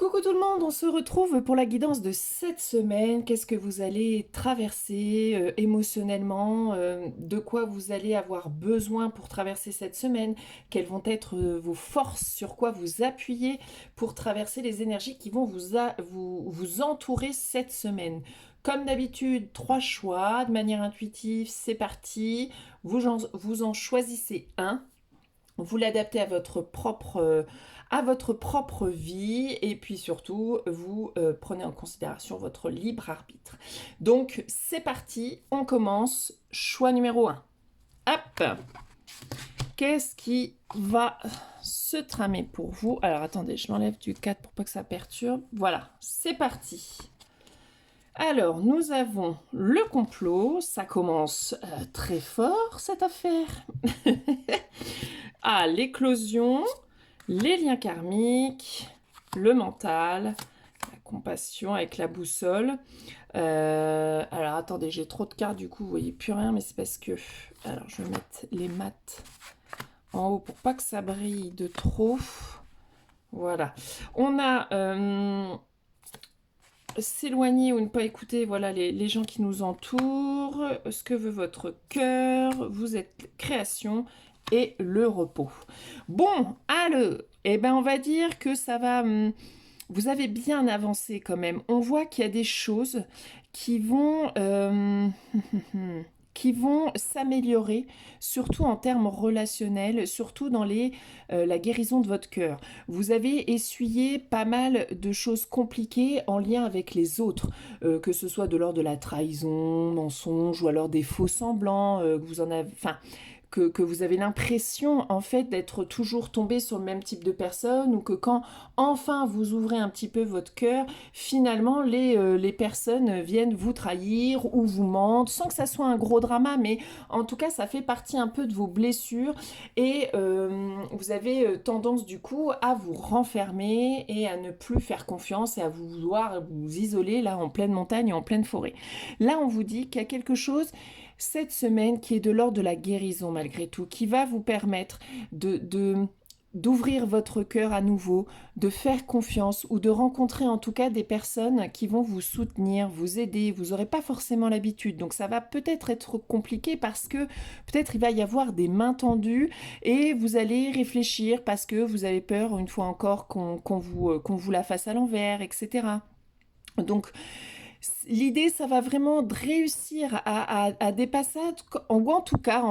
Coucou tout le monde, on se retrouve pour la guidance de cette semaine. Qu'est-ce que vous allez traverser émotionnellement? De quoi vous allez avoir besoin pour traverser cette semaine? Quelles vont être vos forces? Sur quoi vous appuyez pour traverser les énergies qui vont vous entourer cette semaine? Comme d'habitude, trois choix de manière intuitive, c'est parti. Vous en choisissez un. Vous l'adaptez à votre propre vie et puis surtout, vous prenez en considération votre libre arbitre. Donc, c'est parti, on commence. Choix numéro un. Hop. Qu'est-ce qui va se tramer pour vous? Alors, attendez, je l'enlève du 4 pour pas que ça perturbe. Voilà, c'est parti. Alors, nous avons le complot. Ça commence très fort, cette affaire. Ah, l'éclosion, les liens karmiques, le mental, la compassion avec la boussole. Alors attendez, j'ai trop de cartes du coup, vous voyez plus rien, mais c'est parce que... Alors je vais mettre les maths en haut pour pas que ça brille de trop. Voilà. On a s'éloigner ou ne pas écouter, voilà, les gens qui nous entourent, ce que veut votre cœur, vous êtes création et le repos. Bon, alors, eh ben on va dire que ça va... vous avez bien avancé quand même. On voit qu'il y a des choses qui vont... qui vont s'améliorer, surtout en termes relationnels, surtout dans la guérison de votre cœur. Vous avez essuyé pas mal de choses compliquées en lien avec les autres, que ce soit de l'ordre de la trahison, mensonge, ou alors des faux semblants, que vous en avez... Enfin, que vous avez l'impression en fait d'être toujours tombé sur le même type de personne, ou que quand enfin vous ouvrez un petit peu votre cœur, finalement les personnes viennent vous trahir ou vous mentent, sans que ça soit un gros drama, mais en tout cas ça fait partie un peu de vos blessures, et vous avez tendance du coup à vous renfermer et à ne plus faire confiance et à vouloir vous isoler là en pleine montagne et en pleine forêt. Là on vous dit qu'il y a quelque chose cette semaine qui est de l'ordre de la guérison malgré tout, qui va vous permettre d'ouvrir votre cœur à nouveau, de faire confiance ou de rencontrer en tout cas des personnes qui vont vous soutenir, vous aider. Vous n'aurez pas forcément l'habitude, donc ça va peut-être être compliqué parce que peut-être il va y avoir des mains tendues et vous allez réfléchir parce que vous avez peur une fois encore qu'on vous la fasse à l'envers, etc. Donc l'idée, ça va vraiment de réussir à dépasser, ou en tout cas,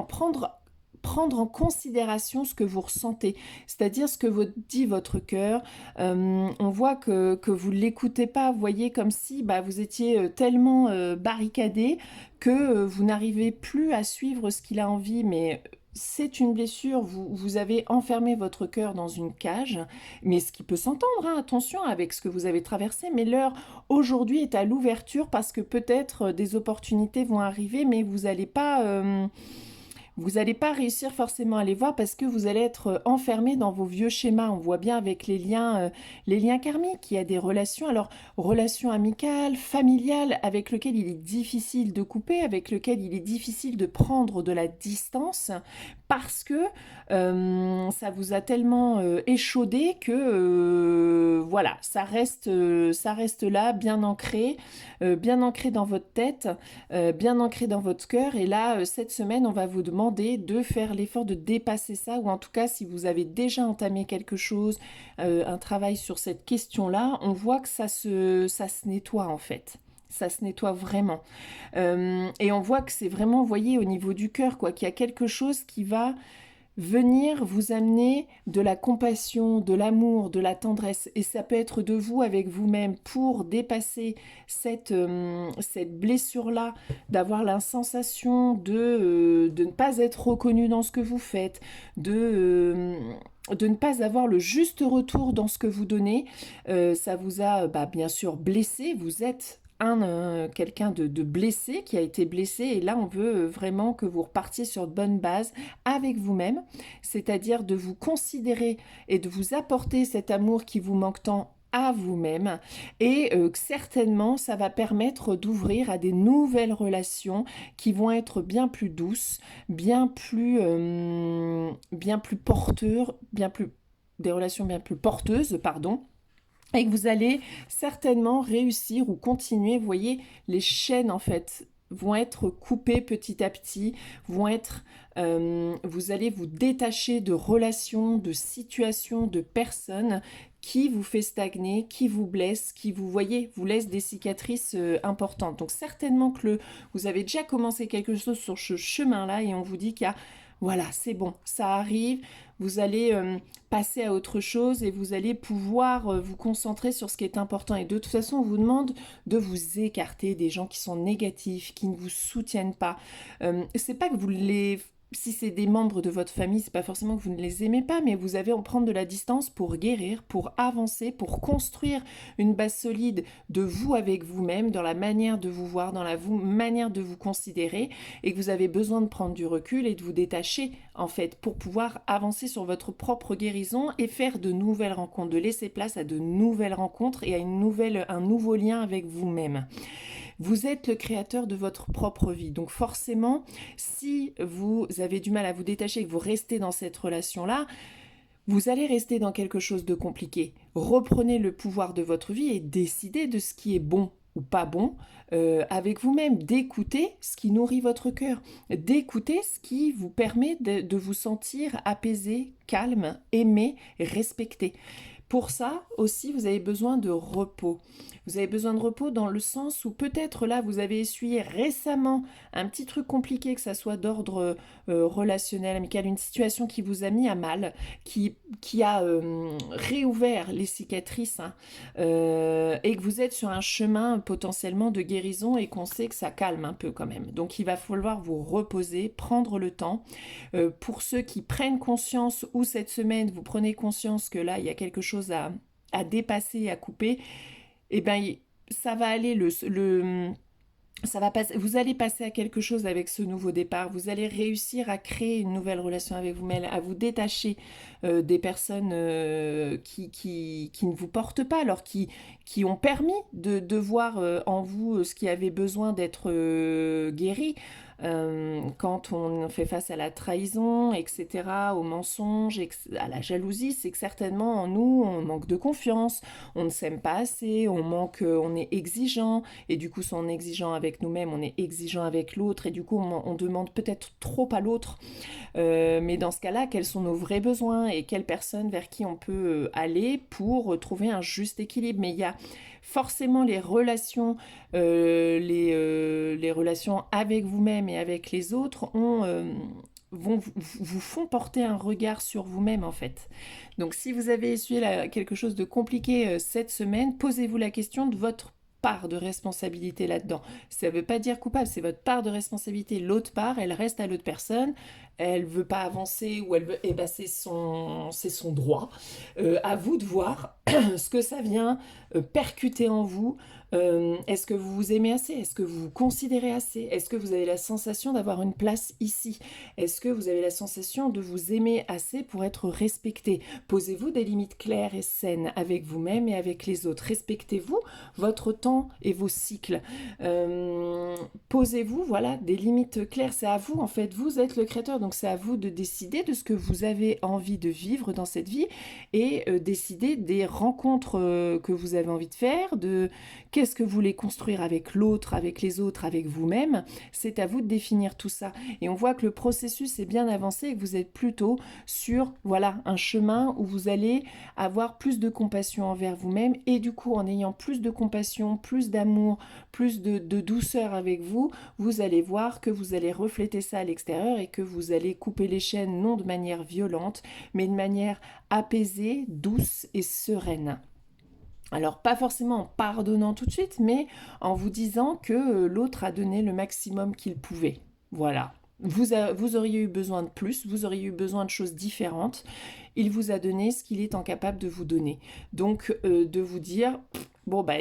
prendre en considération ce que vous ressentez, c'est-à-dire ce que vous dit votre cœur. On voit que vous ne l'écoutez pas, vous voyez, comme si vous étiez tellement barricadé que vous n'arrivez plus à suivre ce qu'il a envie, mais c'est une blessure, vous avez enfermé votre cœur dans une cage, mais ce qui peut s'entendre, hein, attention avec ce que vous avez traversé, mais l'heure aujourd'hui est à l'ouverture parce que peut-être des opportunités vont arriver, mais vous n'allez pas réussir forcément à les voir parce que vous allez être enfermé dans vos vieux schémas. On voit bien avec les liens karmiques, il y a des relations, alors relations amicales, familiales, avec lesquelles il est difficile de couper, avec lesquelles il est difficile de prendre de la distance parce que ça vous a tellement échaudé que voilà, ça reste là, bien ancré dans votre tête, bien ancré dans votre cœur. Et là, cette semaine, on va vous demander de faire l'effort de dépasser ça, ou en tout cas, si vous avez déjà entamé quelque chose, un travail sur cette question-là, on voit que ça se nettoie en fait. Ça se nettoie vraiment. Et on voit que c'est vraiment, vous voyez, au niveau du cœur, quoi, qu'il y a quelque chose qui va venir vous amener de la compassion, de l'amour, de la tendresse. Et ça peut être de vous avec vous-même pour dépasser cette blessure-là, d'avoir la sensation de ne pas être reconnu dans ce que vous faites, de ne pas avoir le juste retour dans ce que vous donnez. Ça vous a bien sûr blessé, vous êtes quelqu'un de blessé, qui a été blessé, et là on veut vraiment que vous repartiez sur de bonnes bases avec vous-même, c'est-à-dire de vous considérer et de vous apporter cet amour qui vous manque tant à vous-même, et certainement ça va permettre d'ouvrir à des nouvelles relations qui vont être bien plus douces, bien plus porteurs, des relations bien plus porteuses, pardon, et que vous allez certainement réussir ou continuer. Vous voyez, les chaînes en fait vont être coupées petit à petit, vous allez vous détacher de relations, de situations, de personnes qui vous fait stagner, qui vous blesse, qui vous voyez, vous laisse des cicatrices importantes. Donc certainement que vous avez déjà commencé quelque chose sur ce chemin-là et on vous dit qu'il y a voilà, c'est bon, ça arrive, vous allez passer à autre chose et vous allez pouvoir vous concentrer sur ce qui est important. Et de toute façon, on vous demande de vous écarter des gens qui sont négatifs, qui ne vous soutiennent pas. C'est pas que vous les... Si c'est des membres de votre famille, c'est pas forcément que vous ne les aimez pas, mais vous avez à en prendre de la distance pour guérir, pour avancer, pour construire une base solide de vous avec vous-même, dans la manière de vous voir, dans la manière de vous considérer, et que vous avez besoin de prendre du recul et de vous détacher, en fait, pour pouvoir avancer sur votre propre guérison et faire de nouvelles rencontres, de laisser place à de nouvelles rencontres et à un nouveau lien avec vous-même. Vous êtes le créateur de votre propre vie. Donc forcément, si vous avez du mal à vous détacher et que vous restez dans cette relation-là, vous allez rester dans quelque chose de compliqué. Reprenez le pouvoir de votre vie et décidez de ce qui est bon ou pas bon avec vous-même, d'écouter ce qui nourrit votre cœur, d'écouter ce qui vous permet de vous sentir apaisé, calme, aimé, respecté. Pour ça aussi, vous avez besoin de repos. Vous avez besoin de repos dans le sens où peut-être là, vous avez essuyé récemment un petit truc compliqué, que ça soit d'ordre relationnel, amical, une situation qui vous a mis à mal, qui a réouvert les cicatrices, hein, et que vous êtes sur un chemin potentiellement de guérison et qu'on sait que ça calme un peu quand même. Donc il va falloir vous reposer, prendre le temps. Pour ceux qui prennent conscience ou cette semaine, vous prenez conscience que là, il y a quelque chose à dépasser, à couper, eh bien, ça va aller, ça va passer, vous allez passer à quelque chose avec ce nouveau départ. Vous allez réussir à créer une nouvelle relation avec vous-même, à vous détacher des personnes qui ne vous portent pas, alors qui ont permis de voir en vous ce qui avait besoin d'être guéri. Quand on fait face à la trahison, etc., au mensonge, à la jalousie, c'est que certainement en nous, on manque de confiance, on ne s'aime pas assez, on est exigeant, et du coup, si on est exigeant avec nous-mêmes, on est exigeant avec l'autre, et du coup, on demande peut-être trop à l'autre. Mais dans ce cas-là, quels sont nos vrais besoins et quelle personne vers qui on peut aller pour trouver un juste équilibre. Mais il y a forcément les relations avec vous-même et avec les autres vous font porter un regard sur vous-même en fait. Donc si vous avez essuyé quelque chose de compliqué cette semaine, posez-vous la question de votre part de responsabilité là-dedans. Ça ne veut pas dire coupable, c'est votre part de responsabilité. L'autre part, elle reste à l'autre personne. Elle veut pas avancer ou elle veut, eh ben c'est son droit. À vous de voir ce que ça vient percuter en vous. Est-ce que vous vous aimez assez? Est-ce que vous vous considérez assez? Est-ce que vous avez la sensation d'avoir une place ici? Est-ce que vous avez la sensation de vous aimer assez pour être respecté? Posez-vous des limites claires et saines avec vous-même et avec les autres. Respectez-vous votre temps et vos cycles. Posez-vous, voilà, des limites claires. C'est à vous, en fait. Vous êtes le créateur, donc c'est à vous de décider de ce que vous avez envie de vivre dans cette vie et décider des rencontres que vous avez envie de faire, de qu'est-ce que vous voulez construire avec l'autre, avec les autres, avec vous-même. C'est à vous de définir tout ça. Et on voit que le processus est bien avancé et que vous êtes plutôt sur, voilà, un chemin où vous allez avoir plus de compassion envers vous-même et du coup, en ayant plus de compassion, plus d'amour, plus de douceur avec vous, vous allez voir que vous allez refléter ça à l'extérieur et que vous allez couper les chaînes non de manière violente, mais de manière apaisée, douce et sereine. Alors pas forcément en pardonnant tout de suite, mais en vous disant que l'autre a donné le maximum qu'il pouvait. Voilà. Vous auriez eu besoin de plus, vous auriez eu besoin de choses différentes. Il vous a donné ce qu'il est incapable de vous donner. Donc de vous dire, bon bah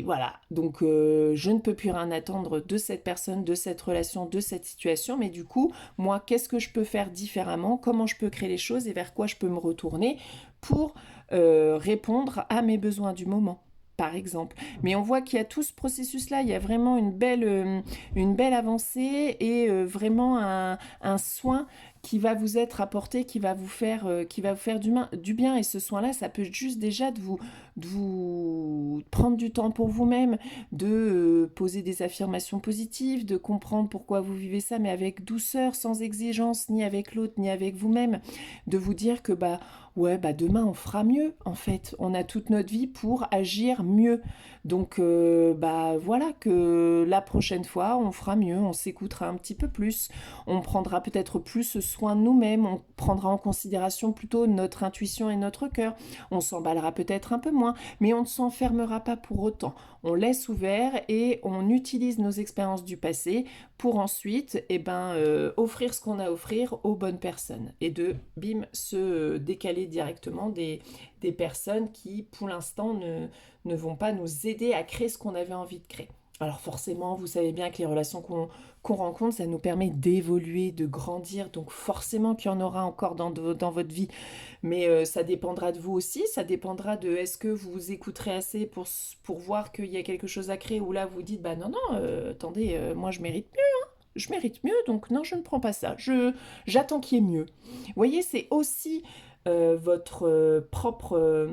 voilà, donc je ne peux plus rien attendre de cette personne, de cette relation, de cette situation, mais du coup, moi, qu'est-ce que je peux faire différemment? Comment je peux créer les choses et vers quoi je peux me retourner pour répondre à mes besoins du moment, par exemple. Mais on voit qu'il y a tout ce processus-là, il y a vraiment une belle avancée et vraiment un soin qui va vous être apporté, qui va vous faire du bien. Et ce soin-là, ça peut juste déjà de vous prendre du temps pour vous-même, de poser des affirmations positives, de comprendre pourquoi vous vivez ça, mais avec douceur, sans exigence, ni avec l'autre, ni avec vous-même, de vous dire que bah ouais, bah demain on fera mieux. En fait, on a toute notre vie pour agir mieux. Donc bah voilà, que la prochaine fois on fera mieux, on s'écoutera un petit peu plus, on prendra peut-être plus soin de nous-mêmes, on prendra en considération plutôt notre intuition et notre cœur, on s'emballera peut-être un peu moins, mais on ne s'enfermera pas pour autant. On laisse ouvert et on utilise nos expériences du passé pour ensuite offrir ce qu'on a à offrir aux bonnes personnes et de, bim, se décaler directement des personnes qui, pour l'instant, ne vont pas nous aider à créer ce qu'on avait envie de créer. Alors forcément, vous savez bien que les relations qu'on rencontre, ça nous permet d'évoluer, de grandir. Donc forcément qu'il y en aura encore dans votre vie. Mais ça dépendra de vous aussi. Ça dépendra de est-ce que vous vous écouterez assez pour voir qu'il y a quelque chose à créer ou là vous dites, bah non, non, attendez, moi je mérite mieux. Je mérite mieux, donc non, je ne prends pas ça. J'attends qu'il y ait mieux. Vous voyez, c'est aussi votre propre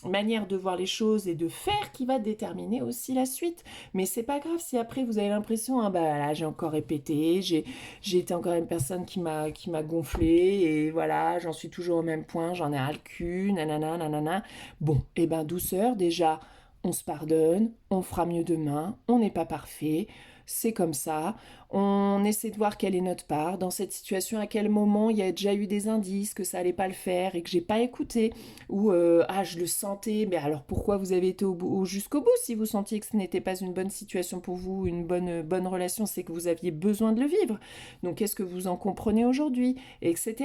manière de voir les choses et de faire qui va déterminer aussi la suite. Mais c'est pas grave si après vous avez l'impression, hein, bah là j'ai encore répété, j'ai été encore une personne qui m'a gonflé et voilà, j'en suis toujours au même point, j'en ai ras le cul, nanana, nanana. Bon, et ben douceur, déjà, on se pardonne, on fera mieux demain, on n'est pas parfait. C'est comme ça, on essaie de voir quelle est notre part dans cette situation, à quel moment il y a déjà eu des indices que ça allait pas le faire et que j'ai pas écouté, ou ah je le sentais, mais alors pourquoi vous avez été jusqu'au bout si vous sentiez que ce n'était pas une bonne situation pour vous, une bonne relation, c'est que vous aviez besoin de le vivre. Donc qu'est-ce que vous en comprenez aujourd'hui, etc.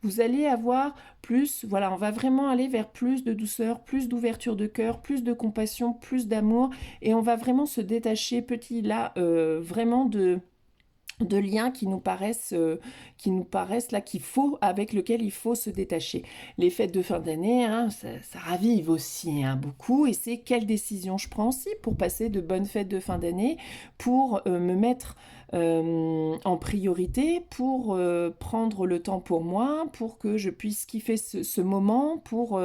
Vous allez avoir plus, voilà, on va vraiment aller vers plus de douceur, plus d'ouverture de cœur, plus de compassion, plus d'amour, et on va vraiment se détacher petit là, vraiment de liens qui nous paraissent là avec lequel il faut se détacher. Les fêtes de fin d'année, hein, ça ravive aussi hein, beaucoup. Et c'est quelle décision je prends aussi pour passer de bonnes fêtes de fin d'année, pour me mettre en priorité, pour prendre le temps pour moi, pour que je puisse kiffer ce moment, pour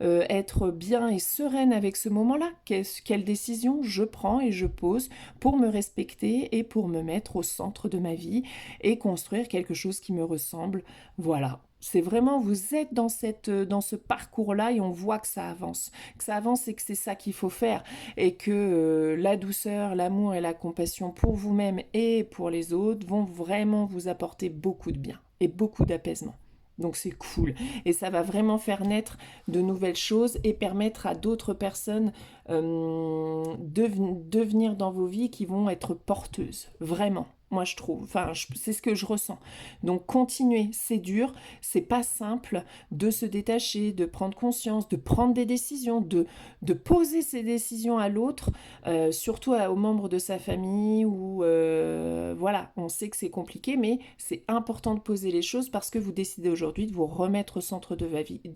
être bien et sereine avec ce moment-là. Quelle décision je prends et je pose pour me respecter et pour me mettre au centre de ma vie et construire quelque chose qui me ressemble. Voilà. C'est vraiment, vous êtes dans ce parcours-là et on voit que ça avance. Que ça avance et que c'est ça qu'il faut faire. Et que la douceur, l'amour et la compassion pour vous-même et pour les autres vont vraiment vous apporter beaucoup de bien et beaucoup d'apaisement. Donc c'est cool. Et ça va vraiment faire naître de nouvelles choses et permettre à d'autres personnes de venir dans vos vies qui vont être porteuses. Vraiment. Moi, je trouve. Enfin, c'est ce que je ressens. Donc, continuez. C'est dur. C'est pas simple de se détacher, de prendre conscience, de prendre des décisions, de poser ces décisions à l'autre, surtout aux membres de sa famille ou voilà. On sait que c'est compliqué, mais c'est important de poser les choses parce que vous décidez aujourd'hui de vous remettre au centre de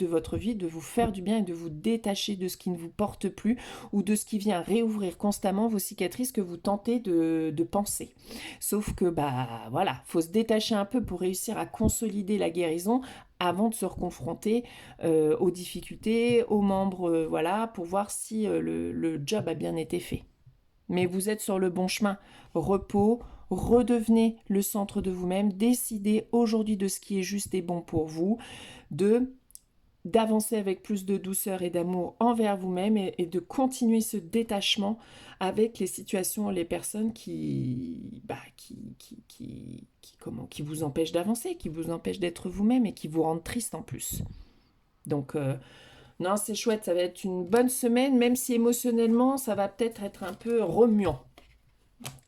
votre vie, de vous faire du bien et de vous détacher de ce qui ne vous porte plus ou de ce qui vient réouvrir constamment vos cicatrices que vous tentez de penser. Sauf que, bah voilà, faut se détacher un peu pour réussir à consolider la guérison avant de se reconfronter aux difficultés, aux membres, voilà, pour voir si le job a bien été fait. Mais vous êtes sur le bon chemin. Repos, redevenez le centre de vous-même, décidez aujourd'hui de ce qui est juste et bon pour vous, d'avancer avec plus de douceur et d'amour envers vous-même et de continuer ce détachement avec les situations, les personnes qui vous empêchent d'avancer, qui vous empêchent d'être vous-même et qui vous rendent triste en plus. Donc, non, c'est chouette, ça va être une bonne semaine, même si émotionnellement, ça va peut-être être un peu remuant,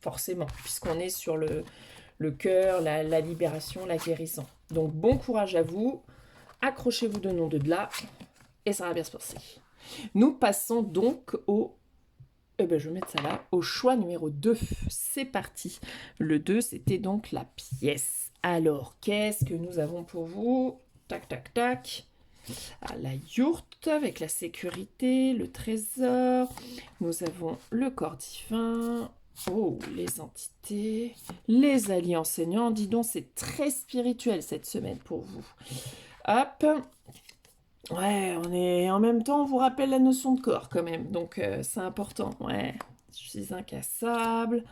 forcément, puisqu'on est sur le cœur, la libération, la guérison. Donc, bon courage à vous. Accrochez-vous de nom de là et ça va bien se passer. Nous passons donc je vais mettre ça là, au choix numéro 2. C'est parti. Le 2, c'était donc la pièce. Alors, qu'est-ce que nous avons pour vous? Tac, tac, tac. La yourte avec la sécurité, le trésor. Nous avons le corps divin, Oh, les entités, les alliés enseignants, dis donc, c'est très spirituel cette semaine pour vous. Hop, ouais, on est en même temps, on vous rappelle la notion de corps quand même, donc c'est important. Ouais, je suis incassable,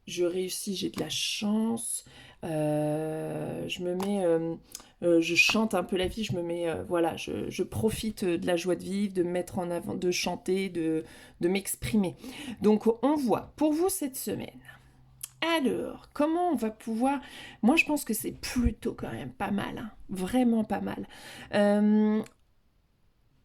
je réussis, j'ai de la chance. Je me mets, je chante un peu la vie, je me mets, voilà, je profite de la joie de vivre, de me mettre en avant, de chanter, de m'exprimer. Donc on voit, pour vous cette semaine. Alors, comment on va pouvoir... Moi, je pense que c'est plutôt quand même pas mal, hein, vraiment pas mal. Euh,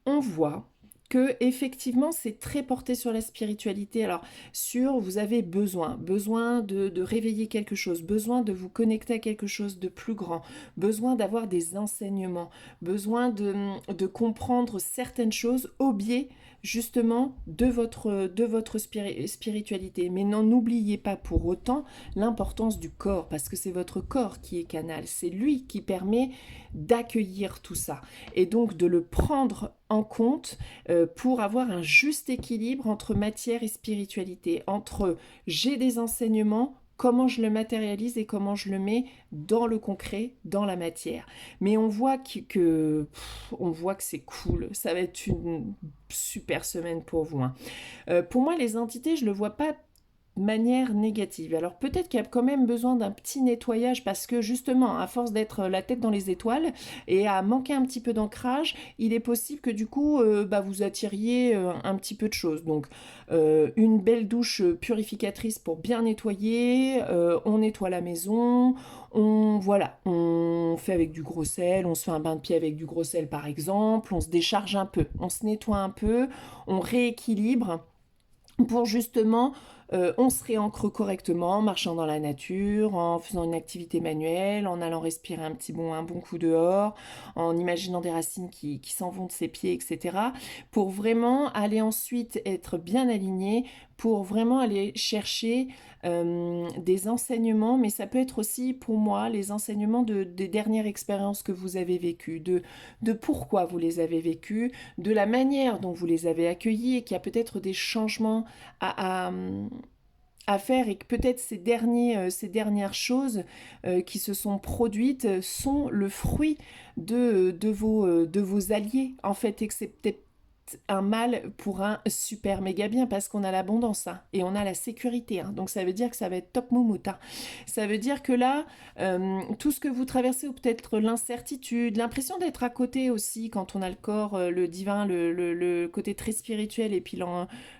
on voit que effectivement c'est très porté sur la spiritualité. Alors sur vous avez besoin de réveiller quelque chose, besoin de vous connecter à quelque chose de plus grand, besoin d'avoir des enseignements, besoin de comprendre certaines choses au biais justement de votre spiritualité. Mais n'oubliez pas pour autant l'importance du corps, parce que c'est votre corps qui est canal, c'est lui qui permet d'accueillir tout ça et donc de le prendre en compte pour avoir un juste équilibre entre matière et spiritualité, entre j'ai des enseignements, comment je le matérialise et comment je le mets dans le concret, dans la matière. Mais on voit que c'est cool, ça va être une super semaine pour vous, hein. Pour moi, les entités, je ne le vois pas manière négative. Alors peut-être qu'il y a quand même besoin d'un petit nettoyage parce que justement, à force d'être la tête dans les étoiles et à manquer un petit peu d'ancrage, il est possible que du coup, vous attiriez un petit peu de choses. Donc une belle douche purificatrice pour bien nettoyer, on nettoie la maison, on fait avec du gros sel, on se fait un bain de pied avec du gros sel par exemple, on se décharge un peu, on se nettoie un peu, on rééquilibre pour justement on se réancre correctement en marchant dans la nature, en faisant une activité manuelle, en allant respirer un bon coup dehors, en imaginant des racines qui s'en vont de ses pieds, etc. Pour vraiment aller ensuite être bien aligné, pour vraiment aller chercher des enseignements, mais ça peut être aussi pour moi les enseignements des dernières expériences que vous avez vécues, de pourquoi vous les avez vécues, de la manière dont vous les avez accueillis et qu'il y a peut-être des changements à, à, à faire et que peut-être ces dernières choses qui se sont produites sont le fruit de vos alliés en fait et que c'est peut-être un mal pour un super méga bien parce qu'on a l'abondance hein, et on a la sécurité hein. Donc ça veut dire que ça va être top moumoute hein. Ça veut dire que là tout ce que vous traversez ou peut-être l'incertitude, l'impression d'être à côté aussi quand on a le corps, le divin, le côté très spirituel et puis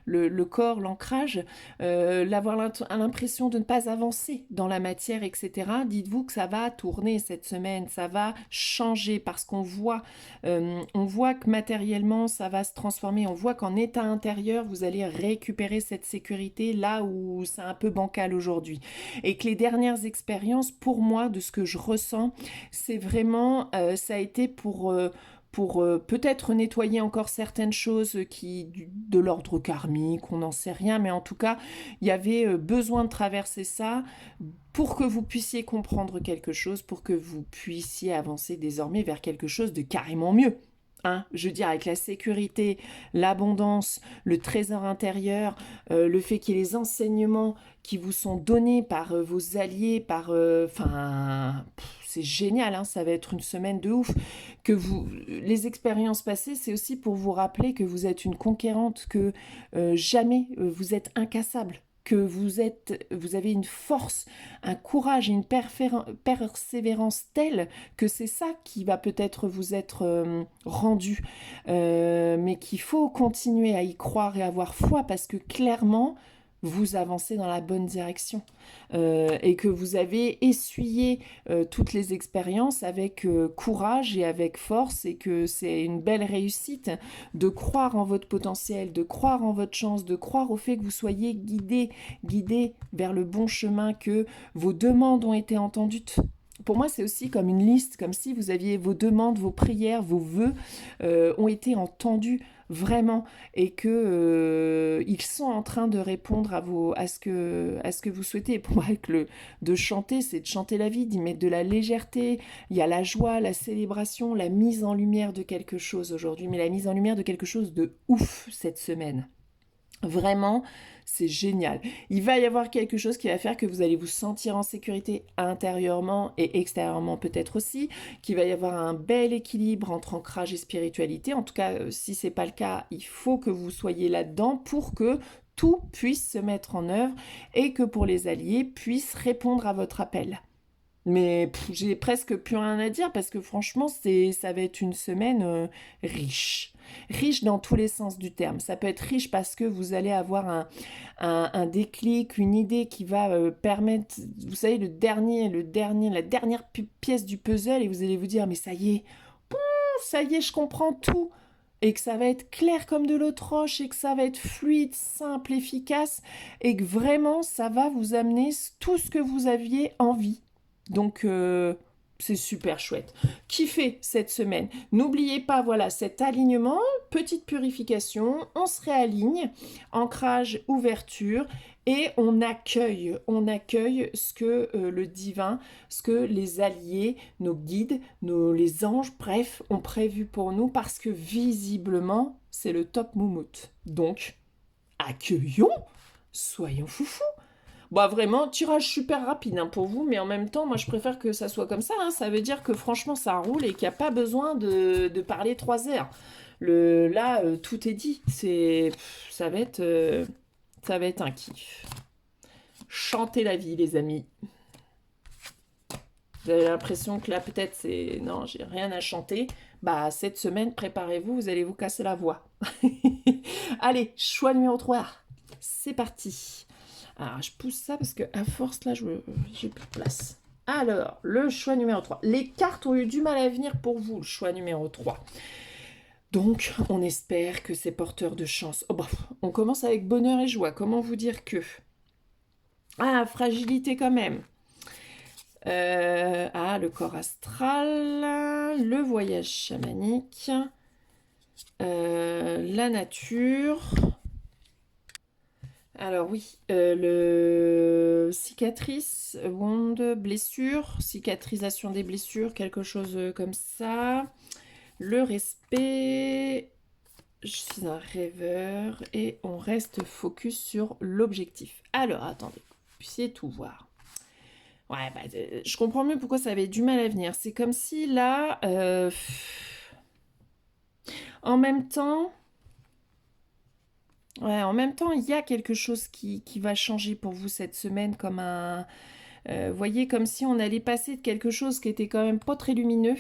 le corps, l'ancrage, l'impression de ne pas avancer dans la matière, etc. Dites-vous que ça va tourner cette semaine, ça va changer parce on voit que matériellement ça va se transformer, on voit qu'en état intérieur vous allez récupérer cette sécurité là où c'est un peu bancal aujourd'hui. Et que les dernières expériences, pour moi, de ce que je ressens, c'est vraiment, ça a été pour peut-être nettoyer encore certaines choses de l'ordre karmique, on n'en sait rien, mais en tout cas, il y avait besoin de traverser ça pour que vous puissiez comprendre quelque chose, pour que vous puissiez avancer désormais vers quelque chose de carrément mieux. Hein, je veux dire, avec la sécurité, l'abondance, le trésor intérieur, le fait qu'il y ait les enseignements qui vous sont donnés par vos alliés, c'est génial, hein, ça va être une semaine de ouf. Les expériences passées, c'est aussi pour vous rappeler que vous êtes une conquérante, que jamais vous êtes incassable, que vous avez une force, un courage et une persévérance telle que c'est ça qui va peut-être vous être rendu, mais qu'il faut continuer à y croire et avoir foi parce que clairement, vous avancez dans la bonne direction et que vous avez essuyé toutes les expériences avec courage et avec force et que c'est une belle réussite de croire en votre potentiel, de croire en votre chance, de croire au fait que vous soyez guidé vers le bon chemin, que vos demandes ont été entendues. Pour moi, c'est aussi comme une liste, comme si vous aviez vos demandes, vos prières, vos vœux ont été entendus vraiment et que ils sont en train de répondre à ce que vous souhaitez. Et pour moi, de chanter, c'est de chanter la vie, d'y mettre de la légèreté. Il y a la joie, la célébration, la mise en lumière de quelque chose aujourd'hui, mais la mise en lumière de quelque chose de ouf cette semaine. Vraiment, c'est génial. Il va y avoir quelque chose qui va faire que vous allez vous sentir en sécurité intérieurement et extérieurement peut-être aussi, qu'il va y avoir un bel équilibre entre ancrage et spiritualité. En tout cas, si c'est pas le cas, il faut que vous soyez là-dedans pour que tout puisse se mettre en œuvre et que pour les alliés puissent répondre à votre appel. Mais j'ai presque plus rien à dire parce que franchement, ça va être une semaine riche. Riche dans tous les sens du terme. Ça peut être riche parce que vous allez avoir un déclic, une idée qui va permettre, vous savez, la dernière pièce du puzzle et vous allez vous dire, mais ça y est, je comprends tout. Et que ça va être clair comme de l'eau de roche et que ça va être fluide, simple, efficace et que vraiment, ça va vous amener tout ce que vous aviez envie. Donc, c'est super chouette. Kiffez cette semaine. N'oubliez pas, voilà, cet alignement, petite purification, on se réaligne, ancrage, ouverture, et on accueille ce que le divin, ce que les alliés, nos guides, les anges, bref, ont prévu pour nous, parce que visiblement, c'est le top moumoute. Donc, accueillons, soyons foufous. Bah vraiment, tirage super rapide hein, pour vous, mais en même temps, moi je préfère que ça soit comme ça. Hein. Ça veut dire que franchement ça roule et qu'il n'y a pas besoin de parler 3 heures. Là, tout est dit. Ça va être un kiff. Chantez la vie, les amis. Vous avez l'impression que là peut-être c'est... Non, j'ai rien à chanter. Bah cette semaine, préparez-vous, vous allez vous casser la voix. Allez, choix numéro 3. C'est parti. Alors, je pousse ça parce que à force, là, j'ai plus de place. Alors, le choix numéro 3. Les cartes ont eu du mal à venir pour vous, le choix numéro 3. Donc, on espère que c'est porteur de chance. Oh, bah, on commence avec bonheur et joie. Comment vous dire que... Ah, fragilité quand même. Le corps astral, le voyage chamanique, la nature... Alors oui, le cicatrice, wound, blessure, cicatrisation des blessures, quelque chose comme ça. Le respect, je suis un rêveur et on reste focus sur l'objectif. Alors attendez, vous puissiez tout voir. Ouais, je comprends mieux pourquoi ça avait du mal à venir. C'est comme si là, en même temps... Ouais, en même temps, il y a quelque chose qui va changer pour vous cette semaine, comme un... voyez, comme si on allait passer de quelque chose qui était quand même pas très lumineux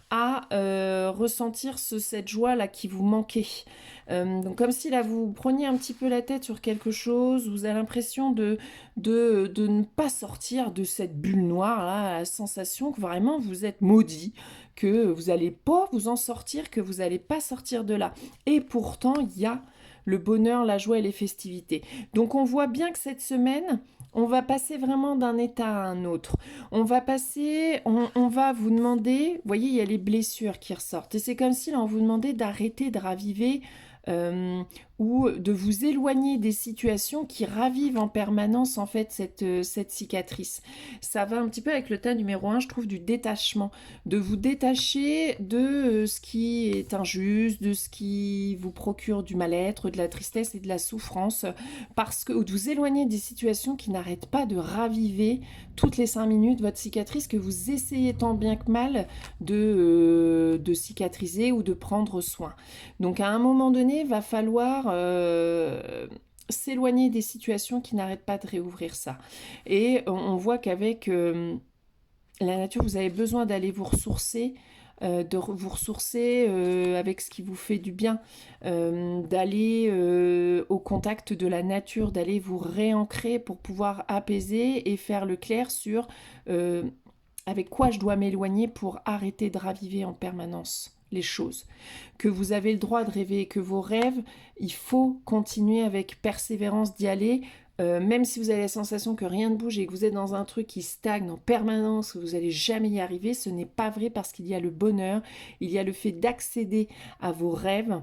à ressentir cette joie-là qui vous manquait. Donc comme si là, vous preniez un petit peu la tête sur quelque chose, vous avez l'impression de ne pas sortir de cette bulle noire, là, la sensation que vraiment vous êtes maudit, que vous n'allez pas vous en sortir, que vous n'allez pas sortir de là. Et pourtant, il y a le bonheur, la joie et les festivités. Donc on voit bien que cette semaine, on va passer vraiment d'un état à un autre. On va vous demander, vous voyez, il y a les blessures qui ressortent. Et c'est comme si là, on vous demandait d'arrêter de raviver ou de vous éloigner des situations qui ravivent en permanence en fait cette cicatrice. Ça va un petit peu avec le tas numéro 1, je trouve, du détachement. De vous détacher de ce qui est injuste, de ce qui vous procure du mal-être, de la tristesse et de la souffrance, ou de vous éloigner des situations qui n'arrêtent pas de raviver toutes les 5 minutes votre cicatrice que vous essayez tant bien que mal de cicatriser ou de prendre soin. Donc à un moment donné, va falloir s'éloigner des situations qui n'arrêtent pas de réouvrir ça. Et on voit qu'avec la nature, vous avez besoin d'aller vous ressourcer, avec ce qui vous fait du bien, d'aller au contact de la nature, d'aller vous réancrer pour pouvoir apaiser et faire le clair sur avec quoi je dois m'éloigner pour arrêter de raviver en permanence les choses, que vous avez le droit de rêver, que vos rêves, il faut continuer avec persévérance d'y aller, même si vous avez la sensation que rien ne bouge et que vous êtes dans un truc qui stagne en permanence, que vous n'allez jamais y arriver, ce n'est pas vrai parce qu'il y a le bonheur, il y a le fait d'accéder à vos rêves.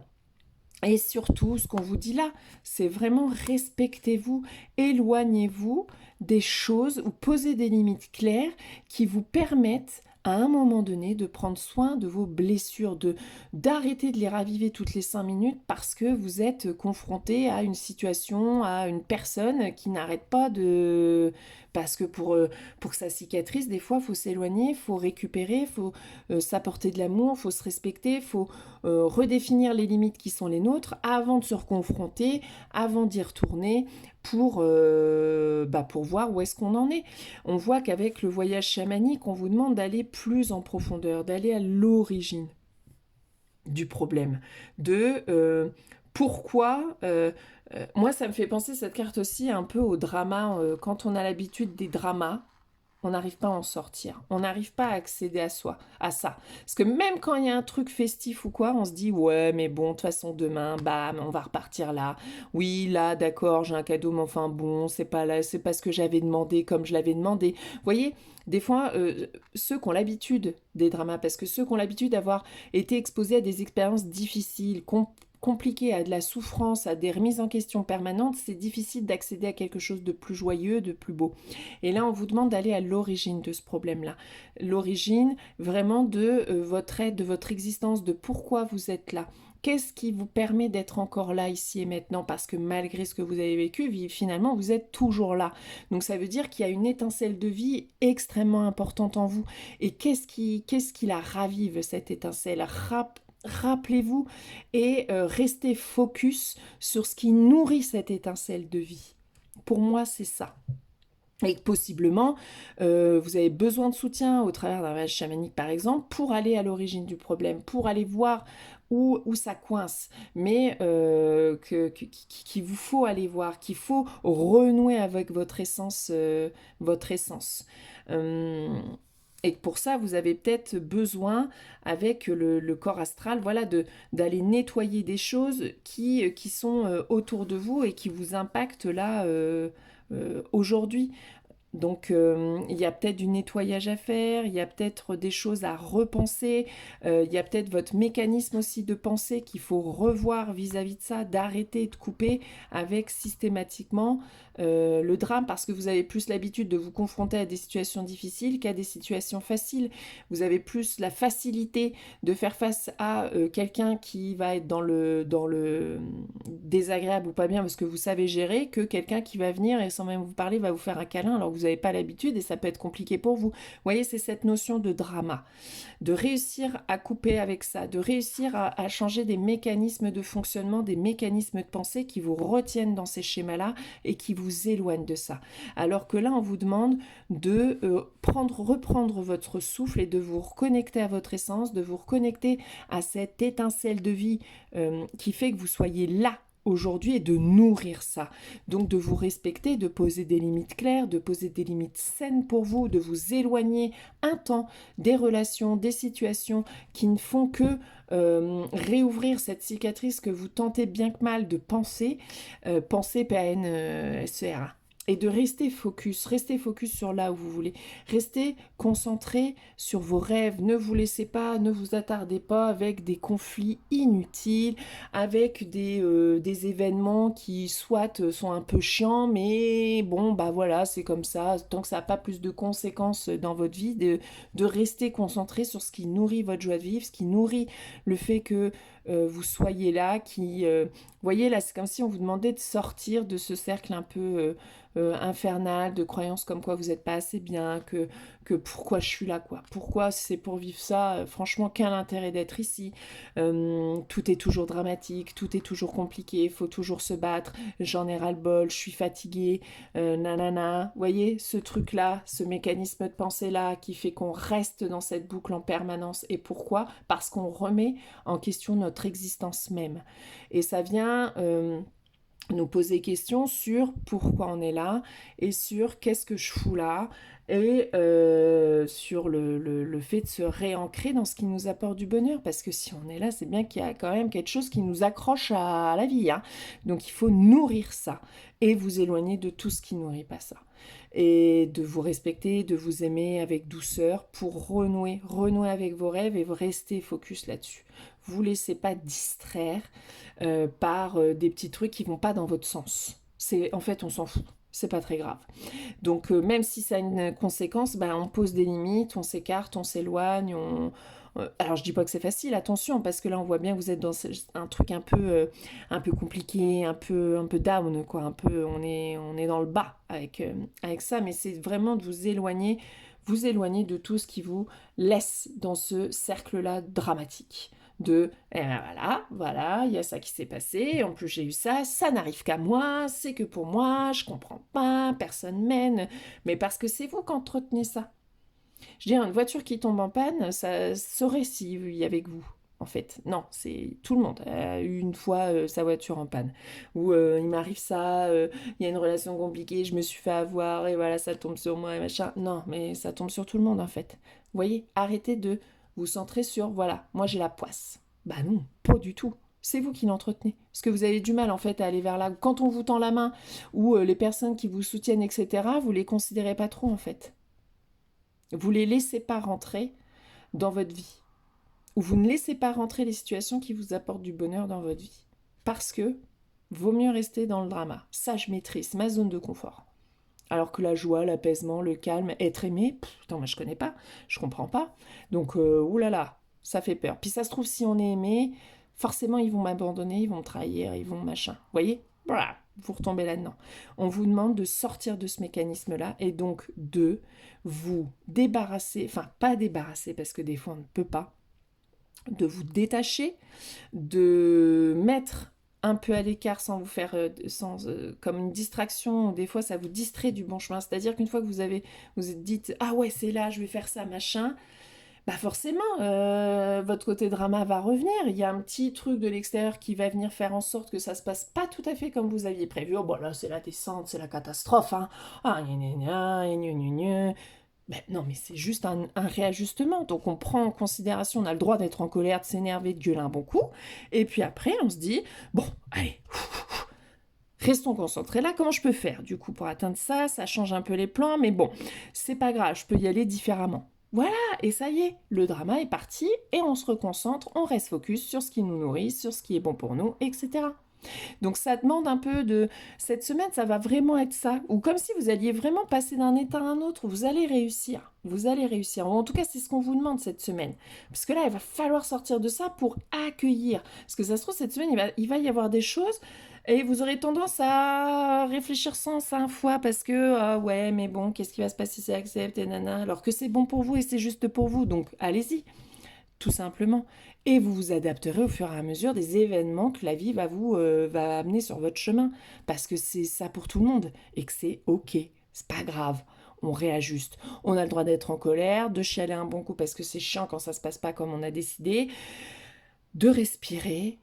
Et surtout, ce qu'on vous dit là, c'est vraiment respectez-vous, éloignez-vous des choses ou posez des limites claires qui vous permettent à un moment donné de prendre soin de vos blessures, d'arrêter de les raviver toutes les 5 minutes parce que vous êtes confronté à une situation, à une personne qui n'arrête pas de... Parce que pour que ça cicatrise, des fois, il faut s'éloigner, il faut récupérer, il faut s'apporter de l'amour, il faut se respecter, il faut redéfinir les limites qui sont les nôtres avant de se reconfronter, avant d'y retourner pour voir où est-ce qu'on en est. On voit qu'avec le voyage chamanique, on vous demande d'aller plus en profondeur, d'aller à l'origine du problème, de pourquoi... moi, ça me fait penser cette carte aussi un peu au drama. Quand on a l'habitude des dramas, on n'arrive pas à en sortir. On n'arrive pas à accéder à soi, à ça. Parce que même quand il y a un truc festif ou quoi, on se dit ouais, mais bon, de toute façon demain, bam, on va repartir là. Oui, là, d'accord, j'ai un cadeau, mais enfin bon, c'est pas là, c'est pas ce que j'avais demandé comme je l'avais demandé. Vous voyez, des fois, ceux qui ont l'habitude des dramas, parce que ceux qui ont l'habitude d'avoir été exposés à des expériences difficiles, compliqué, à de la souffrance, à des remises en question permanentes, c'est difficile d'accéder à quelque chose de plus joyeux, de plus beau. Et là, on vous demande d'aller à l'origine de ce problème-là. L'origine vraiment de votre être, de votre existence, de pourquoi vous êtes là. Qu'est-ce qui vous permet d'être encore là, ici et maintenant? Parce que malgré ce que vous avez vécu, finalement, vous êtes toujours là. Donc ça veut dire qu'il y a une étincelle de vie extrêmement importante en vous. Et qu'est-ce qui la ravive, cette étincelle? Rappelez-vous et restez focus sur ce qui nourrit cette étincelle de vie. Pour moi, c'est ça. Et possiblement, vous avez besoin de soutien au travers d'un voyage chamanique, par exemple, pour aller à l'origine du problème, pour aller voir où ça coince, mais qu'il vous faut aller voir, qu'il faut renouer avec votre essence. Votre essence. Et pour ça, vous avez peut-être besoin, avec le corps astral, voilà, d'aller nettoyer des choses qui sont autour de vous et qui vous impactent là aujourd'hui. Donc il y a peut-être du nettoyage à faire, il y a peut-être des choses à repenser, il y a peut-être votre mécanisme aussi de pensée qu'il faut revoir vis-à-vis de ça, d'arrêter de couper avec systématiquement le drame parce que vous avez plus l'habitude de vous confronter à des situations difficiles qu'à des situations faciles. Vous avez plus la facilité de faire face à quelqu'un qui va être dans le désagréable ou pas bien parce que vous savez gérer que quelqu'un qui va venir et sans même vous parler va vous faire un câlin alors que vous n'avez pas l'habitude et ça peut être compliqué pour vous. Vous voyez, c'est cette notion de drama, de réussir à couper avec ça, de réussir à changer des mécanismes de fonctionnement, des mécanismes de pensée qui vous retiennent dans ces schémas-là et qui vous éloignent de ça. Alors que là, on vous demande de reprendre votre souffle et de vous reconnecter à votre essence, de vous reconnecter à cette étincelle de vie qui fait que vous soyez là aujourd'hui et de nourrir ça. Donc de vous respecter, de poser des limites claires, de poser des limites saines pour vous, de vous éloigner un temps des relations, des situations qui ne font que réouvrir cette cicatrice que vous tentez bien que mal de penser, penser PANSERA. Et de rester focus sur là où vous voulez. Restez concentré sur vos rêves. Ne vous laissez pas, ne vous attardez pas avec des conflits inutiles, avec des événements qui soit sont un peu chiants, mais bon, bah voilà, c'est comme ça. Tant que ça n'a pas plus de conséquences dans votre vie, de rester concentré sur ce qui nourrit votre joie de vivre, ce qui nourrit le fait que vous soyez là, vous voyez, là, c'est comme si on vous demandait de sortir de ce cercle un peu infernal, de croyances comme quoi vous n'êtes pas assez bien, que pourquoi je suis là, quoi. Pourquoi c'est pour vivre ça, franchement, quel intérêt d'être ici. Tout est toujours dramatique, tout est toujours compliqué, il faut toujours se battre, j'en ai ras-le-bol, je suis fatiguée, nanana. Vous voyez, ce truc-là, ce mécanisme de pensée-là qui fait qu'on reste dans cette boucle en permanence. Et pourquoi? Parce qu'on remet en question notre existence même. Et ça vient nous poser questions sur pourquoi on est là et sur qu'est-ce que je fous là et sur le fait de se réancrer dans ce qui nous apporte du bonheur parce que si on est là c'est bien qu'il y a quand même quelque chose qui nous accroche à la vie hein. Donc il faut nourrir ça et vous éloigner de tout ce qui nourrit pas ça et de vous respecter, de vous aimer avec douceur pour renouer avec vos rêves et rester focus là-dessus. Vous laissez pas distraire par des petits trucs qui vont pas dans votre sens. En fait, on s'en fout. c'est pas très grave. Donc même si ça a une conséquence, ben, on pose des limites, on s'écarte, on s'éloigne, alors je dis pas que c'est facile, attention, parce que là on voit bien que vous êtes dans un truc un peu compliqué, un peu down, quoi, un peu, on est dans le bas avec ça, mais c'est vraiment de vous éloigner de tout ce qui vous laisse dans ce cercle-là dramatique. Eh ben voilà, il y a ça qui s'est passé, en plus j'ai eu ça, ça n'arrive qu'à moi, c'est que pour moi, je comprends pas, personne m'aime, mais parce que c'est vous qui entretenez ça. Je dirais, une voiture qui tombe en panne, ça saurait s'il y avait que vous. En fait, non, c'est tout le monde a eu une fois sa voiture en panne. Ou il m'arrive ça, il y a une relation compliquée, je me suis fait avoir et voilà, ça tombe sur moi et machin. Non, mais ça tombe sur tout le monde en fait. Vous voyez, arrêtez de vous centrer sur, voilà, moi j'ai la poisse. Bah non, pas du tout. C'est vous qui l'entretenez. Parce que vous avez du mal en fait à aller vers là. Quand on vous tend la main ou les personnes qui vous soutiennent, etc., vous les considérez pas trop en fait. Vous ne les laissez pas rentrer dans votre vie. Ou vous ne laissez pas rentrer les situations qui vous apportent du bonheur dans votre vie. Parce que vaut mieux rester dans le drama. Ça, je maîtrise, ma zone de confort. Alors que la joie, l'apaisement, le calme, être aimé, putain, moi je connais pas, je comprends pas. Donc, oulala, ça fait peur. Puis ça se trouve, si on est aimé, forcément ils vont m'abandonner, ils vont me trahir, ils vont machin. Vous voyez? Voilà, vous retombez là-dedans. On vous demande de sortir de ce mécanisme-là et donc de vous débarrasser, enfin pas débarrasser parce que des fois on ne peut pas, de vous détacher, de mettre un peu à l'écart sans vous faire comme une distraction. Des fois, ça vous distrait du bon chemin. C'est-à-dire qu'une fois que vous êtes dites ah ouais c'est là, je vais faire ça machin. Bah forcément, votre côté drama va revenir. Il y a un petit truc de l'extérieur qui va venir faire en sorte que ça se passe pas tout à fait comme vous aviez prévu. Oh bon là c'est la descente, c'est la catastrophe. Hein. Ah gna gna gna, gna gna gna. Ben, non, mais c'est juste un réajustement. Donc on prend en considération, on a le droit d'être en colère, de s'énerver, de gueuler un bon coup. Et puis après, on se dit, bon, allez, restons concentrés là, comment je peux faire du coup pour atteindre ça? Ça change un peu les plans, mais bon, c'est pas grave, je peux y aller différemment. Voilà, et ça y est, le drama est parti et on se reconcentre, on reste focus sur ce qui nous nourrit, sur ce qui est bon pour nous, etc. Donc ça demande un peu de... Cette semaine, ça va vraiment être ça. Ou comme si vous alliez vraiment passer d'un état à un autre. Vous allez réussir. Vous allez réussir. Ou en tout cas, c'est ce qu'on vous demande cette semaine. Parce que là, il va falloir sortir de ça pour accueillir. Parce que ça se trouve, cette semaine, il va y avoir des choses et vous aurez tendance à réfléchir sans 5 fois parce que, ah ouais, mais bon, qu'est-ce qui va se passer si j'accepte et nana. Alors que c'est bon pour vous et c'est juste pour vous. Donc, allez-y tout simplement. Et vous vous adapterez au fur et à mesure des événements que la vie va amener sur votre chemin. Parce que c'est ça pour tout le monde. Et que c'est ok. C'est pas grave. On réajuste. On a le droit d'être en colère, de chialer un bon coup parce que c'est chiant quand ça se passe pas comme on a décidé. De respirer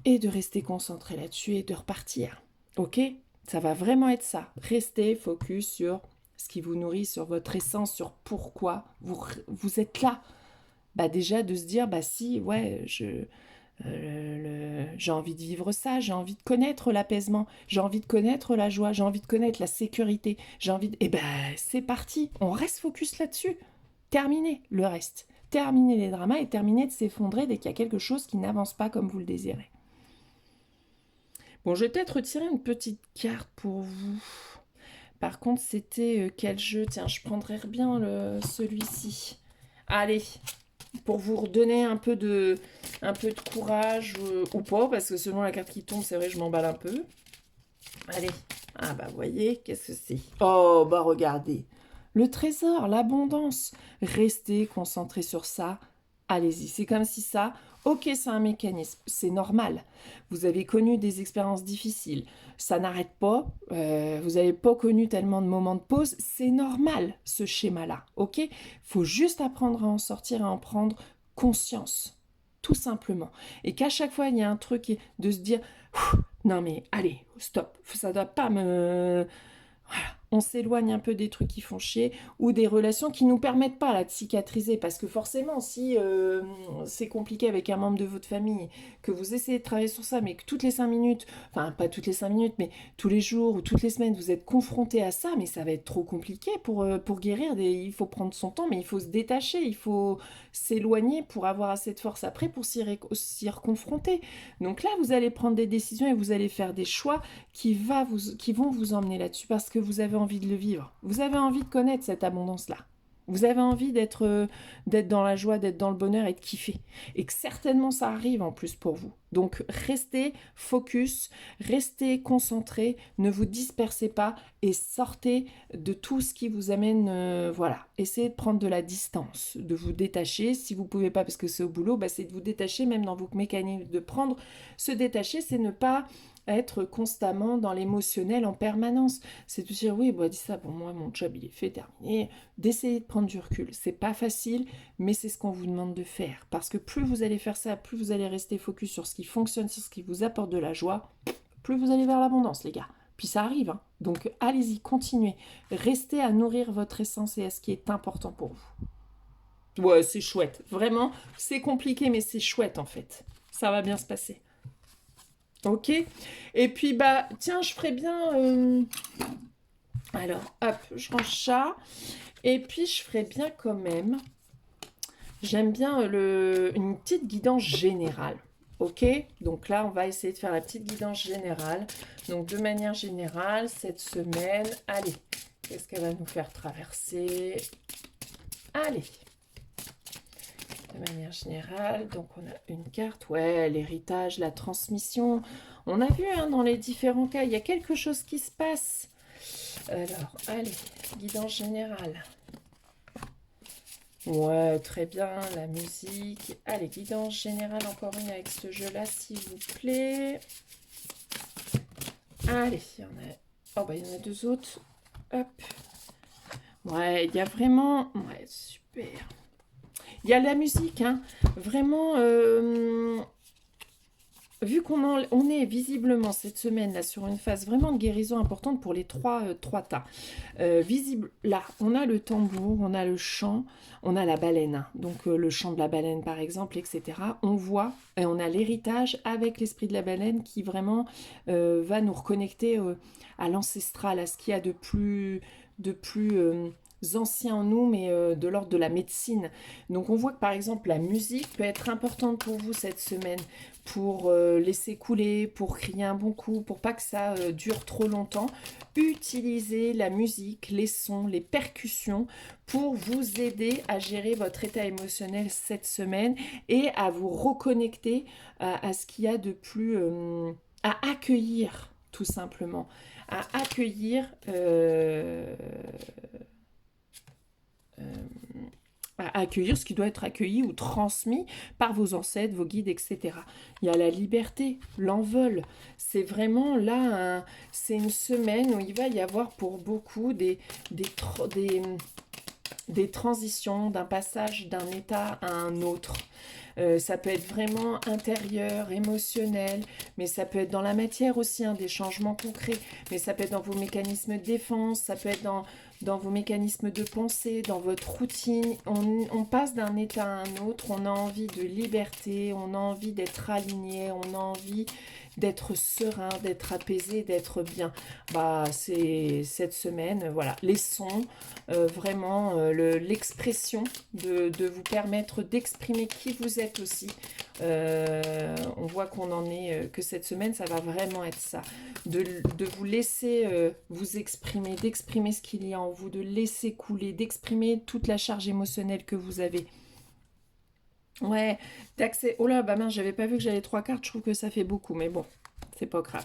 et de rester concentré là-dessus et de repartir. Ok? Ça va vraiment être ça. Restez focus sur ce qui vous nourrit, sur votre essence, sur pourquoi vous êtes là. Bah déjà de se dire bah si ouais j'ai envie de vivre ça, j'ai envie de connaître l'apaisement, j'ai envie de connaître la joie, j'ai envie de connaître la sécurité, j'ai envie de... Et ben c'est parti, on reste focus là-dessus. Terminez le reste. Terminez les dramas et terminez de s'effondrer dès qu'il y a quelque chose qui n'avance pas comme vous le désirez. Bon, je vais peut-être retirer une petite carte pour vous. Par contre, c'était quel jeu? Tiens, je prendrais bien celui-ci. Allez, pour vous redonner un peu de courage ou pas, parce que selon la carte qui tombe, c'est vrai, je m'emballe un peu. Allez, ah bah voyez, qu'est-ce que c'est? Oh bah regardez, le trésor, l'abondance. Restez concentré sur ça. Allez-y, c'est comme si ça, ok, c'est un mécanisme, c'est normal. Vous avez connu des expériences difficiles, ça n'arrête pas, vous n'avez pas connu tellement de moments de pause, c'est normal ce schéma-là, ok? Faut juste apprendre à en sortir, à en prendre conscience, tout simplement. Et qu'à chaque fois, il y a un truc de se dire, non mais allez, stop, ça doit pas me... Voilà, on s'éloigne un peu des trucs qui font chier ou des relations qui nous permettent pas là, de cicatriser. Parce que forcément, si c'est compliqué avec un membre de votre famille, que vous essayez de travailler sur ça, mais que toutes les 5 minutes, enfin pas toutes les 5 minutes, mais tous les jours ou toutes les semaines, vous êtes confronté à ça, mais ça va être trop compliqué pour guérir. Il faut prendre son temps, mais il faut se détacher, il faut s'éloigner pour avoir assez de force après pour s'y reconfronter. Donc là, vous allez prendre des décisions et vous allez faire des choix qui vont vous emmener là-dessus parce que vous avez envie de le vivre. Vous avez envie de connaître cette abondance-là. Vous avez envie d'être dans la joie, d'être dans le bonheur et de kiffer. Et que certainement ça arrive en plus pour vous. Donc restez focus, restez concentré, ne vous dispersez pas et sortez de tout ce qui vous amène, voilà. Essayez de prendre de la distance, de vous détacher. Si vous ne pouvez pas parce que c'est au boulot, bah, c'est de vous détacher même dans vos mécanismes de prendre. Se détacher, c'est ne pas être constamment dans l'émotionnel en permanence. C'est de dire oui, bah dis ça, bon moi mon job il est fait, terminé. D'essayer de prendre du recul. C'est pas facile, mais c'est ce qu'on vous demande de faire. Parce que plus vous allez faire ça, plus vous allez rester focus sur ce qui fonctionne, sur ce qui vous apporte de la joie, plus vous allez vers l'abondance, les gars. Puis ça arrive, hein. Donc allez-y, continuez. Restez à nourrir votre essence et à ce qui est important pour vous. Ouais, c'est chouette. Vraiment, c'est compliqué, mais c'est chouette en fait. Ça va bien se passer. Ok. Et puis, bah, tiens, je ferais bien... Alors, hop, je range ça. Et puis, je ferais bien quand même... J'aime bien une petite guidance générale. Ok? Donc là, on va essayer de faire la petite guidance générale. Donc, de manière générale, cette semaine... Allez, qu'est-ce qu'elle va nous faire traverser? Allez. De manière générale, donc on a une carte, ouais, l'héritage, la transmission. On a vu hein, dans les différents cas, il y a quelque chose qui se passe. Alors, allez, guidance générale. Ouais, très bien, la musique. Allez, guidance générale, encore une avec ce jeu-là, s'il vous plaît. Allez, il y en a... Oh, bah, il y en a deux autres. Hop. Ouais, il y a vraiment... Ouais, super. Il y a la musique, hein. Vraiment, vu on est visiblement cette semaine là sur une phase vraiment de guérison importante pour les trois tas. Visible, là, on a le tambour, on a le chant, on a la baleine. Hein. Donc le chant de la baleine par exemple, etc. On voit, et on a l'héritage avec l'esprit de la baleine qui vraiment va nous reconnecter à l'ancestral, à ce qu'il y a de plus ancien en nous, mais de l'ordre de la médecine. Donc on voit que par exemple la musique peut être importante pour vous cette semaine, pour laisser couler, pour crier un bon coup, pour pas que ça dure trop longtemps. Utilisez la musique, les sons, les percussions pour vous aider à gérer votre état émotionnel cette semaine et à vous reconnecter à ce qu'il y a de plus... à accueillir tout simplement. À accueillir... à accueillir ce qui doit être accueilli ou transmis par vos ancêtres, vos guides, etc. Il y a la liberté, l'envol. C'est vraiment là, c'est une semaine où il va y avoir pour beaucoup des transitions, d'un passage d'un état à un autre. Ça peut être vraiment intérieur, émotionnel, mais ça peut être dans la matière aussi, hein, des changements concrets, mais ça peut être dans vos mécanismes de défense, ça peut être dans vos mécanismes de pensée, dans votre routine. On passe d'un état à un autre, on a envie de liberté, on a envie d'être aligné, on a envie d'être serein, d'être apaisé, d'être bien. Bah, c'est cette semaine, voilà, les sons, vraiment l'expression de vous permettre d'exprimer qui vous êtes aussi. On voit qu'on en est, que cette semaine, ça va vraiment être ça. De vous laisser vous exprimer, d'exprimer ce qu'il y a en vous, de laisser couler, d'exprimer toute la charge émotionnelle que vous avez. Ouais, d'accès. Oh là, bah mince, j'avais pas vu que j'avais 3 cartes, je trouve que ça fait beaucoup, mais bon, c'est pas grave.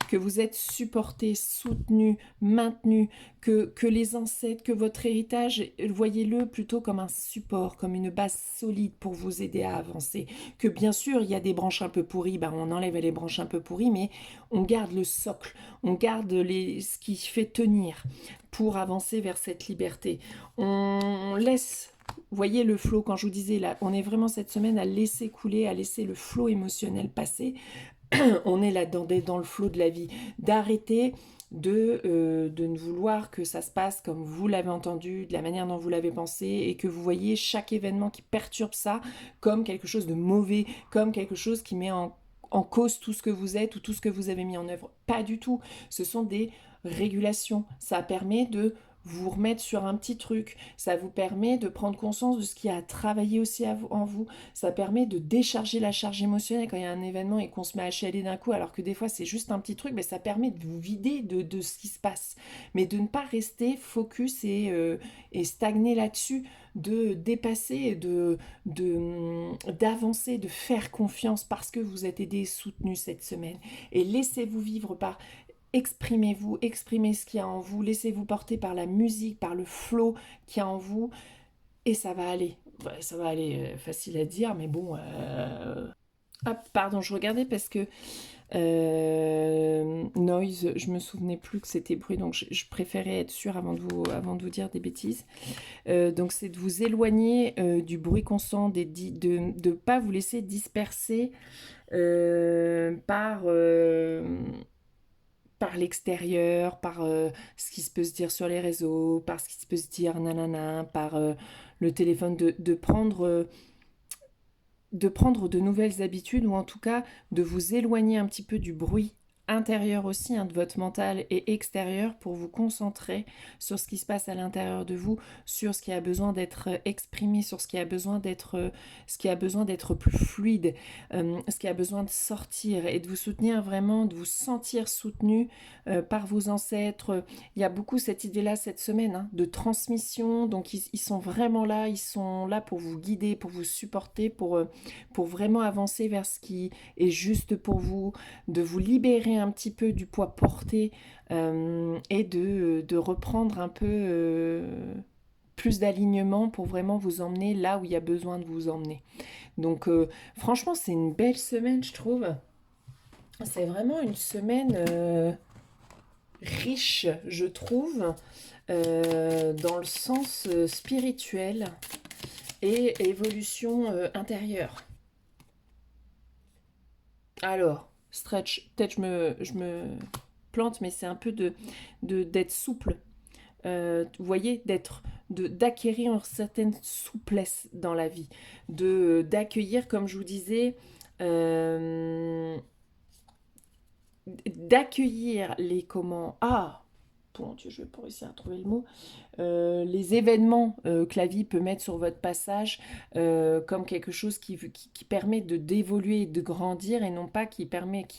Que vous êtes supporté, soutenu, maintenu, que les ancêtres, que votre héritage, voyez-le plutôt comme un support, comme une base solide pour vous aider à avancer. Que bien sûr, il y a des branches un peu pourries, bah on enlève les branches un peu pourries, mais on garde le socle, on garde ce qui fait tenir pour avancer vers cette liberté. On laisse... Vous voyez le flot, quand je vous disais, là, on est vraiment cette semaine à laisser couler, à laisser le flot émotionnel passer. On est là dans le flot de la vie. D'arrêter de ne vouloir que ça se passe comme vous l'avez entendu, de la manière dont vous l'avez pensé, et que vous voyez chaque événement qui perturbe ça comme quelque chose de mauvais, comme quelque chose qui met en cause tout ce que vous êtes ou tout ce que vous avez mis en œuvre. Pas du tout. Ce sont des régulations. Ça permet de vous remettre sur un petit truc, ça vous permet de prendre conscience de ce qui a travaillé aussi en vous, ça permet de décharger la charge émotionnelle quand il y a un événement et qu'on se met à chialer d'un coup, alors que des fois c'est juste un petit truc, mais ça permet de vous vider de ce qui se passe, mais de ne pas rester focus et stagner là-dessus, de dépasser, d'avancer, de faire confiance parce que vous êtes aidé et soutenu cette semaine, et laissez-vous vivre par. Exprimez-vous, exprimez ce qu'il y a en vous, laissez-vous porter par la musique, par le flow qu'il y a en vous, et ça va aller. Ouais, ça va aller, facile à dire, mais bon. Hop, pardon, je regardais parce que noise, je me souvenais plus que c'était bruit, donc je préférais être sûre avant de vous dire des bêtises. Donc c'est de vous éloigner du bruit constant, de ne pas vous laisser disperser par l'extérieur, par ce qui se peut se dire sur les réseaux, par ce qui se peut se dire nanana, par le téléphone, de prendre de nouvelles habitudes, ou en tout cas de vous éloigner un petit peu du bruit intérieur aussi, hein, de votre mental et extérieur, pour vous concentrer sur ce qui se passe à l'intérieur de vous, sur ce qui a besoin d'être exprimé, sur ce qui a besoin d'être plus fluide, ce qui a besoin de sortir, et de vous soutenir vraiment, de vous sentir soutenu par vos ancêtres. Il y a beaucoup cette idée-là cette semaine, hein, de transmission, donc ils sont vraiment là, ils sont là pour vous guider, pour vous supporter, pour vraiment avancer vers ce qui est juste pour vous, de vous libérer un petit peu du poids porté, et de reprendre un peu plus d'alignement pour vraiment vous emmener là où il y a besoin de vous emmener. Donc franchement, c'est une belle semaine, je trouve. C'est vraiment une semaine riche, je trouve, dans le sens spirituel et évolution intérieure. Alors, stretch, peut-être je me plante, mais c'est un peu d'être souple. Vous voyez, d'acquérir une certaine souplesse dans la vie, d'accueillir, comme je vous disais, d'accueillir les comment. Ah, bon Dieu, je vais pas réussir à trouver le mot. Les événements que la vie peut mettre sur votre passage comme quelque chose qui permet d'évoluer et de grandir, et non pas qui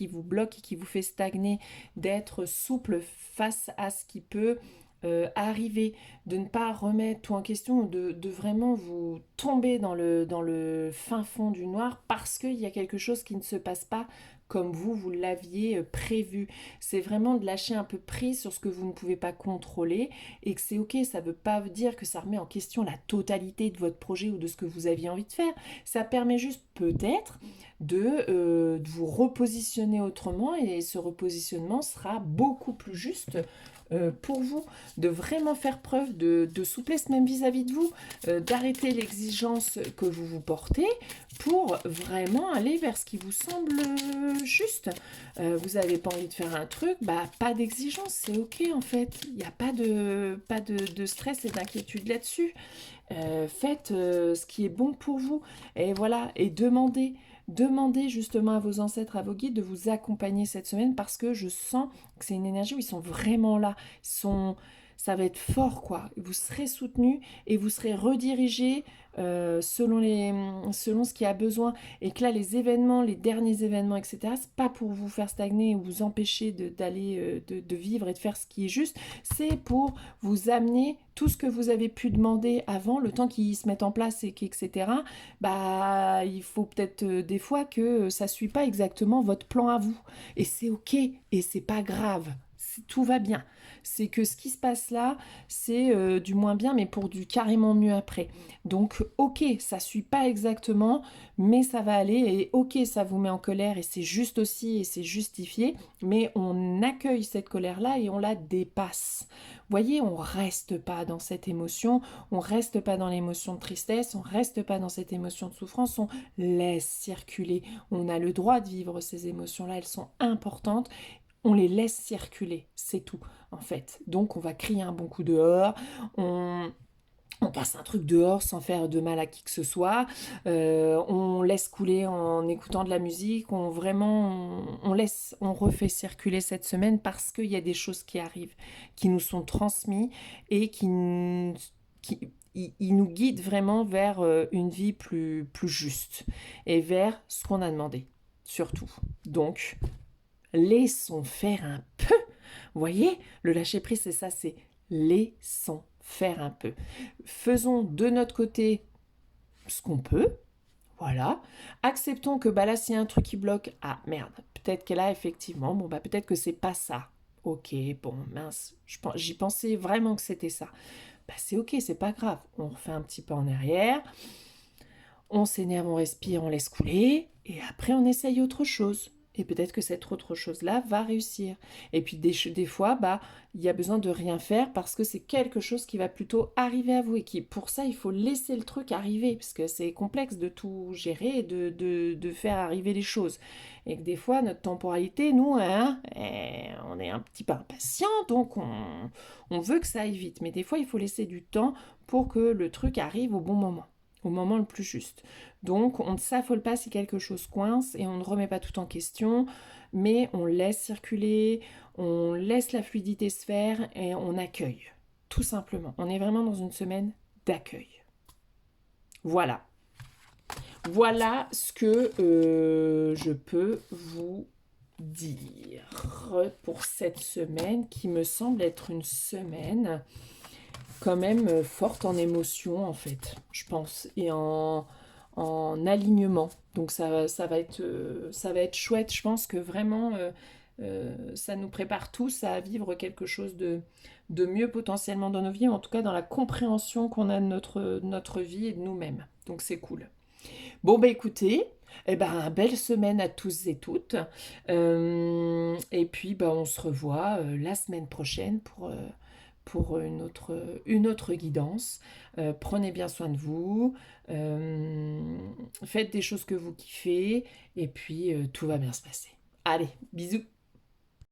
vous bloque et qui vous fait stagner, d'être souple face à ce qui peut arriver, de ne pas remettre tout en question, de vraiment vous tomber dans le fin fond du noir parce qu'il y a quelque chose qui ne se passe pas comme vous l'aviez prévu. C'est vraiment de lâcher un peu prise sur ce que vous ne pouvez pas contrôler, et que c'est ok, ça ne veut pas dire que ça remet en question la totalité de votre projet ou de ce que vous aviez envie de faire. Ça permet juste peut-être de vous repositionner autrement, et ce repositionnement sera beaucoup plus juste pour vous, de vraiment faire preuve de souplesse même vis-à-vis de vous, d'arrêter l'exigence que vous vous portez pour vraiment aller vers ce qui vous semble juste. Vous n'avez pas envie de faire un truc, bah pas d'exigence, c'est ok en fait. Il n'y a pas de stress et d'inquiétude là-dessus. Faites ce qui est bon pour vous. Et voilà, et demandez justement à vos ancêtres, à vos guides de vous accompagner cette semaine, parce que je sens que c'est une énergie où ils sont vraiment là. Ça va être fort, quoi. Vous serez soutenu et vous serez redirigé selon ce qui a besoin. Et que là, les événements, les derniers événements, etc., c'est pas pour vous faire stagner ou vous empêcher d'aller, de vivre et de faire ce qui est juste. C'est pour vous amener tout ce que vous avez pu demander avant, le temps qu'ils se mettent en place, etc. Bah, il faut peut-être des fois que ça ne suit pas exactement votre plan à vous. Et c'est ok, et c'est pas grave. Tout va bien. C'est que ce qui se passe là, c'est du moins bien, mais pour du carrément mieux après. Donc, ok, ça suit pas exactement, mais ça va aller. Et ok, ça vous met en colère, et c'est juste aussi, et c'est justifié. Mais on accueille cette colère-là et on la dépasse. Vous voyez, on reste pas dans cette émotion, on reste pas dans l'émotion de tristesse, on reste pas dans cette émotion de souffrance, on laisse circuler. On a le droit de vivre ces émotions-là, elles sont importantes. on les laisse circuler, c'est tout, en fait. Donc, on va crier un bon coup dehors, on, on passe un truc dehors sans faire de mal à qui que ce soit, on laisse couler en écoutant de la musique, on laisse, on refait circuler cette semaine parce qu'il y a des choses qui arrivent, qui nous sont transmises et qui nous guident vraiment vers une vie plus juste et vers ce qu'on a demandé, surtout. Donc, laissons faire un peu. Vous voyez, le lâcher-prise, c'est ça, c'est laissons faire un peu. Faisons de notre côté ce qu'on peut, voilà. Acceptons que bah là, s'il y a un truc qui bloque, ah merde, peut-être qu'elle a effectivement, bon bah peut-être que c'est pas ça. Ok, bon, mince, j'y pensais vraiment que c'était ça. Bah c'est ok, c'est pas grave. On refait un petit peu en arrière, on s'énerve, on respire, on laisse couler, et après on essaye autre chose. Et peut-être que cette autre chose-là va réussir. Et puis des fois, bah, il y a besoin de rien faire parce que c'est quelque chose qui va plutôt arriver à vous. Et qui, pour ça, il faut laisser le truc arriver. Parce que c'est complexe de tout gérer et de faire arriver les choses. Et que des fois, notre temporalité, nous, hein, on est un petit peu impatient, donc on veut que ça aille vite. Mais des fois, il faut laisser du temps pour que le truc arrive au bon moment, au moment le plus juste. Donc on ne s'affole pas si quelque chose coince et on ne remet pas tout en question, mais on laisse circuler, on laisse la fluidité se faire et on accueille, tout simplement. On est vraiment dans une semaine d'accueil. Voilà. Voilà ce que je peux vous dire pour cette semaine qui me semble être une semaine quand même forte en émotions en fait, je pense, et en alignement. Donc ça va être chouette. Je pense que vraiment ça nous prépare tous à vivre quelque chose de mieux potentiellement dans nos vies, en tout cas dans la compréhension qu'on a de notre vie et de nous-mêmes. Donc c'est cool. Bon bah écoutez, eh ben, belle semaine à tous et toutes. Et puis bah, on se revoit la semaine prochaine pour une autre guidance. Prenez bien soin de vous, faites des choses que vous kiffez, et puis tout va bien se passer. Allez, bisous.